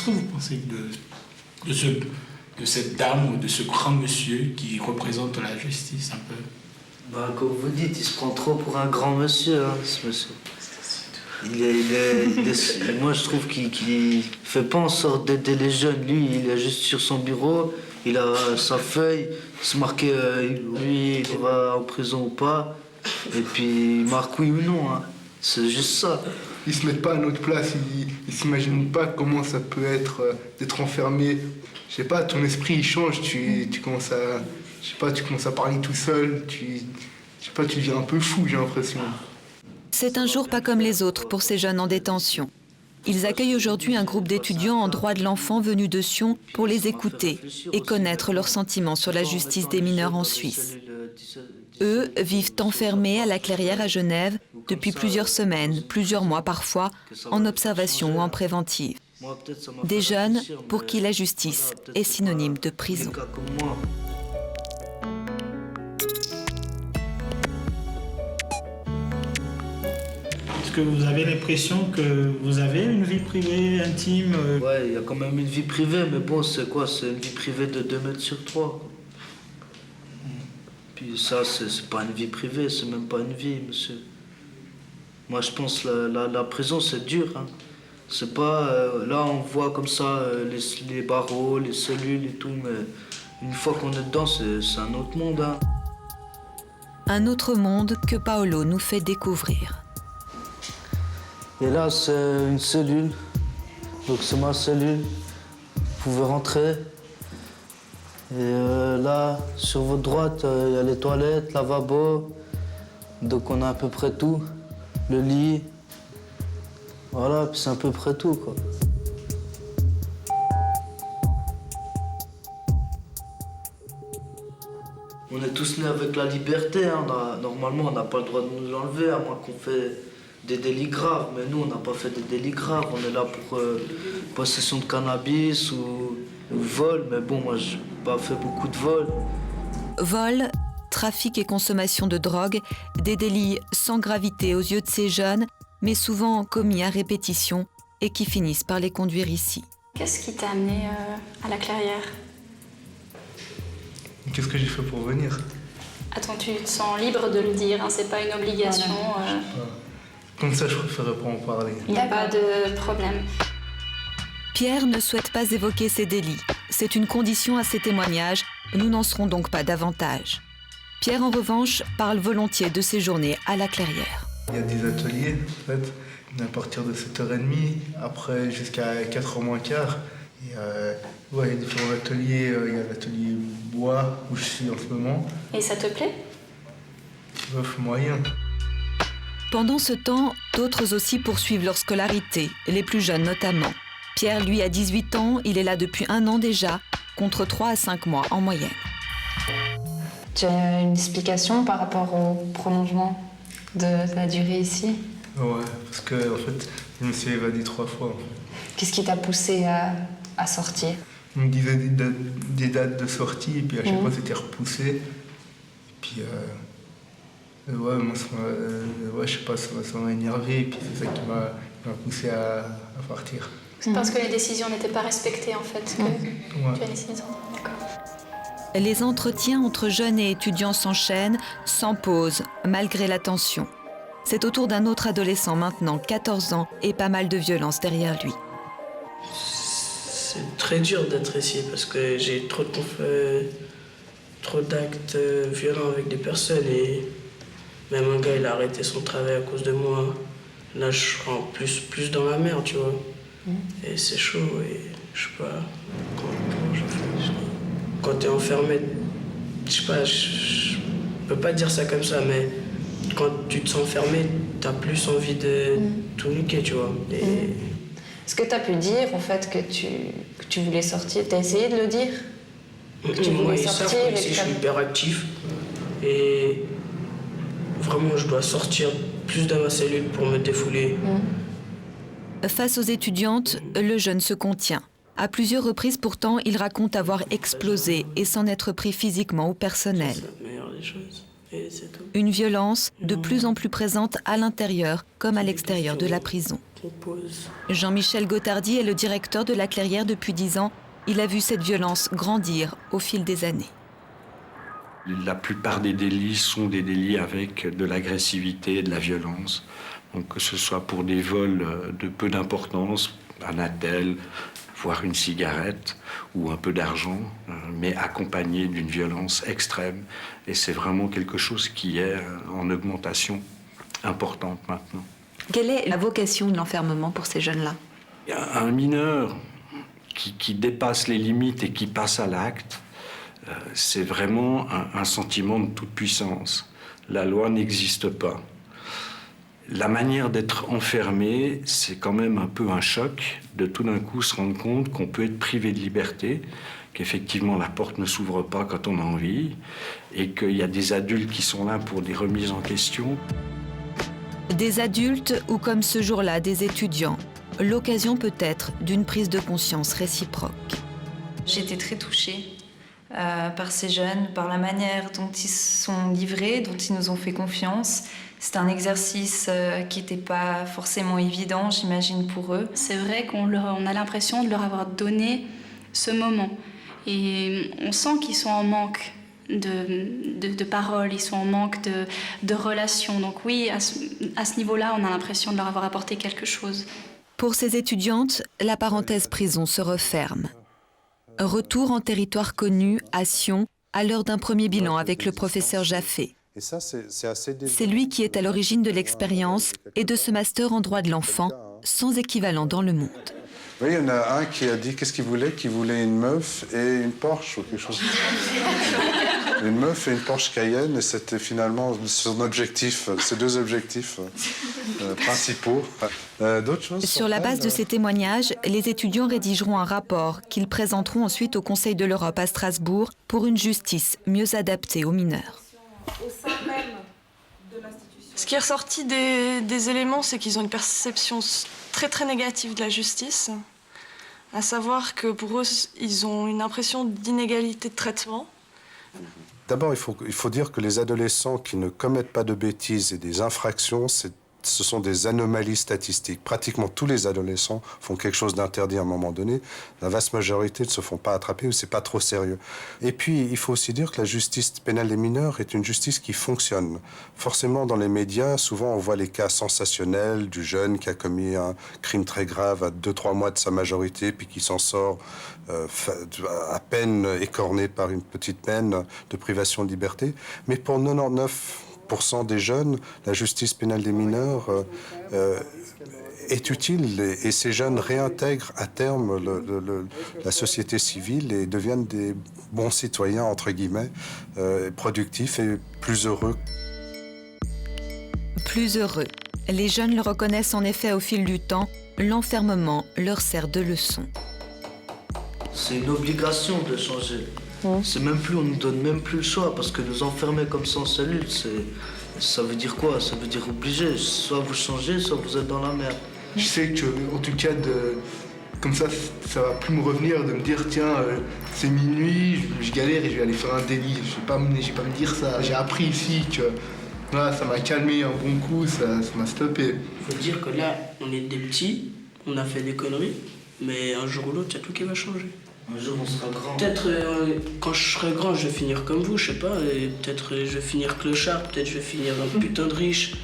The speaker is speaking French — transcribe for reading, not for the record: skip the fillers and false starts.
Qu'est-ce que vous pensez de cette dame ou de ce grand monsieur qui représente la justice un peu? Comme vous dites, il se prend trop pour un grand monsieur, hein, ce monsieur. Moi, je trouve qu'il fait pas en sorte d'aider les jeunes. Lui, il est juste sur son bureau, il a sa feuille, c'est marqué lui, il va en prison ou pas, et puis il marque oui ou non. Hein. C'est juste ça. Ils se mettent pas à notre place, ils s'imaginent pas comment ça peut être d'être enfermé. Je sais pas, ton esprit il change, tu commences à parler tout seul, tu deviens un peu fou, j'ai l'impression. C'est un jour pas comme les autres pour ces jeunes en détention. Ils accueillent aujourd'hui un groupe d'étudiants en droit de l'enfant venus de Sion pour les écouter et connaître leurs sentiments sur la justice des mineurs en Suisse. Eux vivent enfermés à la Clairière à Genève depuis plusieurs semaines, plusieurs mois parfois, en observation ou en préventive. Des jeunes pour qui la justice est synonyme de prison. Est-ce que vous avez l'impression que vous avez une vie privée, intime? Ouais, il y a quand même une vie privée, mais bon, c'est quoi? C'est une vie privée de 2 mètres sur 3. Puis ça, c'est pas une vie privée, c'est même pas une vie, monsieur. Moi, je pense que la prison, c'est dur. Hein. C'est pas... là, on voit comme ça les barreaux, les cellules et tout, mais une fois qu'on est dedans, c'est un autre monde. Hein. Un autre monde que Paolo nous fait découvrir. Et là, c'est une cellule. Donc, c'est ma cellule. Vous pouvez rentrer. Et là, sur votre droite, il y a les toilettes, lavabo. Donc, on a à peu près tout. Le lit. Voilà, puis c'est à peu près tout, quoi. On est tous nés avec la liberté. Hein. Normalement, on n'a pas le droit de nous l'enlever, à moins qu'on fait des délits graves. Mais nous, on n'a pas fait des délits graves. On est là pour possession de cannabis ou vol. Mais bon, moi, j'ai pas fait beaucoup de vols. Vol, trafic et consommation de drogue, des délits sans gravité aux yeux de ces jeunes, mais souvent commis à répétition et qui finissent par les conduire ici. Qu'est-ce qui t'a amené à la Clairière? Qu'est-ce que j'ai fait pour venir? Attends, tu te sens libre de le dire, hein, c'est pas une obligation. Comme ça, je préférerais pas en parler. Il n'y a pas de problème. Pierre ne souhaite pas évoquer ses délits. C'est une condition à ses témoignages. Nous n'en serons donc pas davantage. Pierre, en revanche, parle volontiers de ses journées à la Clairière. Il y a des ateliers, en fait, à partir de 7h30, après jusqu'à 4h moins quart. Et, ouais, il y a différents ateliers. Il y a l'atelier bois, où je suis en ce moment. Et ça te plaît? Moyen. Pendant ce temps, d'autres aussi poursuivent leur scolarité, les plus jeunes notamment. Pierre, lui, a 18 ans, il est là depuis 1 an déjà, contre 3 à 5 mois en moyenne. Tu as une explication par rapport au prolongement de la durée ici? Ouais, parce que en fait, je me suis évadé 3 fois. En fait. Qu'est-ce qui t'a poussé à sortir? On me disait des dates de sortie, et puis à chaque fois c'était repoussé. Et puis, ouais, moi, je sais pas, ça m'a énervé, et puis c'est ça qui m'a poussé à partir. C'est parce que les décisions n'étaient pas respectées, en fait, que Ouais. tu as décidé de sortir. D'accord. Les entretiens entre jeunes et étudiants s'enchaînent, sans pause, malgré la tension. C'est au tour d'un autre adolescent maintenant, 14 ans, et pas mal de violence derrière lui. C'est très dur d'être ici parce que j'ai trop d'actes violents avec des personnes et même un gars il a arrêté son travail à cause de moi. Là je rentre plus dans la merde, tu vois. Et c'est chaud et je sais pas comment je fais. Quand t'es enfermé, je sais pas, je peux pas dire ça comme ça, mais quand tu te sens enfermé, t'as plus envie de tout niquer, tu vois. Et... Est-ce que tu as pu dire, en fait, que tu voulais sortir? Tu as essayé de le dire? Que tu voulais sortir et ici, je suis hyper actif. Et vraiment, je dois sortir plus de ma cellule pour me défouler. Face aux étudiantes, le jeune se contient. À plusieurs reprises, pourtant, il raconte avoir explosé et s'en être pris physiquement ou personnel. C'est la meilleure des choses. Et c'est tout. Une violence de plus en plus présente à l'intérieur comme à l'extérieur de la prison. On pose. Jean-Michel Gottardi est le directeur de la Clairière depuis 10 ans. Il a vu cette violence grandir au fil des années. La plupart des délits sont des délits avec de l'agressivité, de la violence. Donc que ce soit pour des vols de peu d'importance, un attel, voire une cigarette ou un peu d'argent, mais accompagné d'une violence extrême. Et c'est vraiment quelque chose qui est en augmentation importante maintenant. Quelle est la vocation de l'enfermement pour ces jeunes-là? Un mineur qui dépasse les limites et qui passe à l'acte, c'est vraiment un sentiment de toute puissance. La loi n'existe pas. La manière d'être enfermé, c'est quand même un peu un choc de tout d'un coup se rendre compte qu'on peut être privé de liberté, qu'effectivement la porte ne s'ouvre pas quand on a envie, et qu'il y a des adultes qui sont là pour des remises en question. Des adultes ou comme ce jour-là des étudiants, l'occasion peut-être d'une prise de conscience réciproque. J'étais très touchée par ces jeunes, par la manière dont ils se sont livrés, dont ils nous ont fait confiance. C'est un exercice qui n'était pas forcément évident, j'imagine, pour eux. C'est vrai qu'on a l'impression de leur avoir donné ce moment. Et on sent qu'ils sont en manque de paroles, ils sont en manque de relations. Donc oui, à ce niveau-là, on a l'impression de leur avoir apporté quelque chose. Pour ces étudiantes, la parenthèse prison se referme. Retour en territoire connu, à Sion, à l'heure d'un premier bilan avec le professeur Jaffé. C'est lui qui est à l'origine de l'expérience et de ce master en droit de l'enfant, sans équivalent dans le monde. Oui, il y en a un qui a dit qu'est-ce qu'il voulait une meuf et une Porsche ou quelque chose. Une meuf et une Porsche Cayenne, et c'était finalement son objectif, ses deux objectifs principaux. D'autres choses? Sur la base de ces témoignages, les étudiants rédigeront un rapport qu'ils présenteront ensuite au Conseil de l'Europe à Strasbourg pour une justice mieux adaptée aux mineurs. Ce qui est ressorti des éléments, c'est qu'ils ont une perception très très négative de la justice, à savoir que pour eux, ils ont une impression d'inégalité de traitement. D'abord, il faut dire que les adolescents qui ne commettent pas de bêtises et des infractions, ce sont des anomalies statistiques. Pratiquement tous les adolescents font quelque chose d'interdit à un moment donné. La vaste majorité ne se font pas attraper ou c'est pas trop sérieux. Et puis, il faut aussi dire que la justice pénale des mineurs est une justice qui fonctionne. Forcément, dans les médias, souvent on voit les cas sensationnels du jeune qui a commis un crime très grave à 2-3 mois de sa majorité puis qui s'en sort à peine écorné par une petite peine de privation de liberté. Mais pour 99% des jeunes, la justice pénale des mineurs est utile et ces jeunes réintègrent à terme la société civile et deviennent des bons citoyens, entre guillemets, productifs et plus heureux. Plus heureux. Les jeunes le reconnaissent en effet au fil du temps. L'enfermement leur sert de leçon. C'est une obligation de changer. C'est même plus, on nous donne même plus le choix parce que nous enfermer comme ça en cellule, ça veut dire quoi? Ça veut dire obligé. Soit vous changez, soit vous êtes dans la merde. Je sais que, en tout cas, comme ça va plus me revenir de me dire tiens, c'est minuit, je galère et je vais aller faire un délit. Je vais pas me dire ça. J'ai appris ici que voilà, ça m'a calmé un bon coup, ça m'a stoppé. Il faut dire que là, on est des petits, on a fait des conneries, mais un jour ou l'autre, il y a tout qui va changer. Un jour, on sera grand. Peut-être quand je serai grand, je vais finir comme vous, je sais pas. Peut-être je vais finir clochard, peut-être je vais finir un putain de riche.